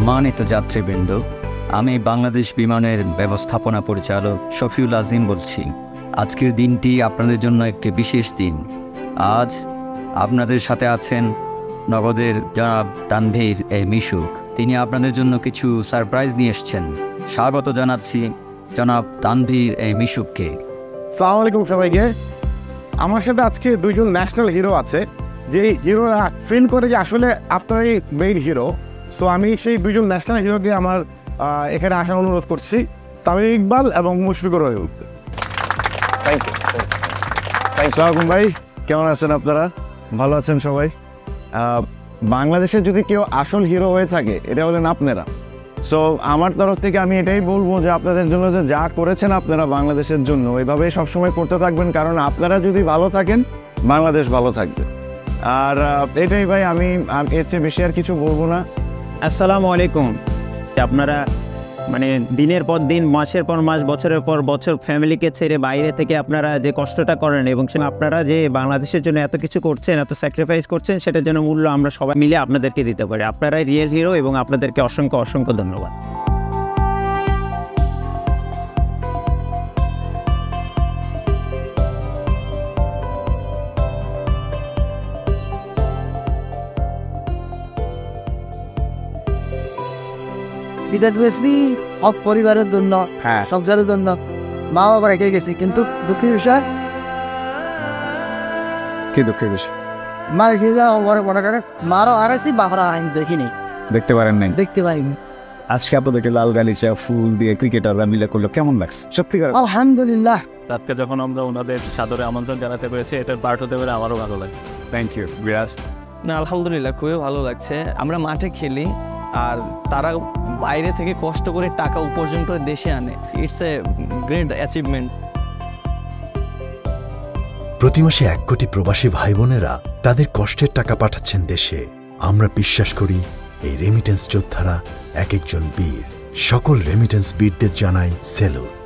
সম্মানিত যাত্রীবৃন্দ, আমি বাংলাদেশ বিমানের ব্যবস্থাপনা পরিচালক শফিউল আজিম বলছি। আজকের দিনটি আপনাদের জন্য একটি বিশেষ দিন। আজ আপনাদের সাথে আছেন নগদের জনাব তানভীর মিশুক। তিনি আপনাদের জন্য কিছু সারপ্রাইজ নিয়ে এসছেন। স্বাগত জানাচ্ছি জনাব তানভীর মিশুককে। আসসালামু আলাইকুম সবাইকে। আমার সাথে আজকে দুইজন ন্যাশনাল হিরো আছে, যে হিরোরা ফিল করে যে আসলে আপনারাই মেইন হিরো। সো আমি সেই দুইজন ন্যাশনাল হিরোকে আমার এখানে আসার অনুরোধ করছি, তামিম ইকবাল এবং মুশফিকুর রহিম। Thank you. আসসালামু ভাই, কেমন আছেন আপনারা? ভালো আছেন সবাই? বাংলাদেশে যদি কেউ আসল হিরো হয়ে থাকে এটা হলেন আপনারা। সো আমার তরফ থেকে আমি এটাই বলবো যে আপনাদের জন্য যে যা করেছেন আপনারা বাংলাদেশের জন্য, ওইভাবেই সবসময় করতে থাকবেন, কারণ আপনারা যদি ভালো থাকেন বাংলাদেশ ভালো থাকবে। আর এটাই ভাই, আমি এর চেয়ে বেশি আর কিছু বলবো না। আসসালামু আলাইকুম। আপনারা মানে দিনের পর দিন, মাসের পর মাস, বছরের পর বছর ফ্যামিলিকে ছেড়ে বাইরে থেকে আপনারা যে কষ্টটা করেন এবং আপনারা যে বাংলাদেশের জন্য এত কিছু করছেন, এত স্যাক্রিফাইস করছেন, সেটার জন্য মূল্য আমরা সবাই মিলে আপনাদেরকে দিতে পারি। আপনারাই রিয়েল হিরো এবং আপনাদেরকে অসংখ্য অসংখ্য ধন্যবাদ। বিদায় দিয়েছি সব পরিবারের জন্য, সংসারের জন্য। মা বাবা রেখে গেছি, কিন্তু দুঃখের বিষয় কি দুঃখের বিষয়? মা রেখে যাওয়া বড় করে মারও হারাইছি, বাবারা আমি দেখিনি, দেখতে পারেন নাই? দেখতে পারিনি। আজকে আপনাদেরকে লাল গালিচা ফুল দিয়ে ক্রিকেটাররা মিলে করলো, কেমন লাগছে? সত্যি করে আলহামদুলিল্লাহ। আজকে যখন আমরা ওনাদের সাদরে আমন্ত্রণ জানাতে পেরেছি, এটার পার্ট হতে পেরে আমারও ভালো লাগে। থ্যাংক ইউ বিরাজ। না, আলহামদুলিল্লাহ খুবই ভালো লাগছে। আমরা মাঠে খেলি আর তারা বাইরে থেকে কষ্ট করে টাকা উপার্জন করে দেশে আনে। It's a great achievement. প্রতি মাসে 1 কোটি প্রবাসী ভাই বোনেরা তাদের কষ্টের টাকা পাঠাচ্ছেন দেশে। আমরা বিশ্বাস করি এই রেমিটেন্স যোদ্ধারা এক একজন বীর। সকল রেমিটেন্স বীরদের জানাই স্যালুট।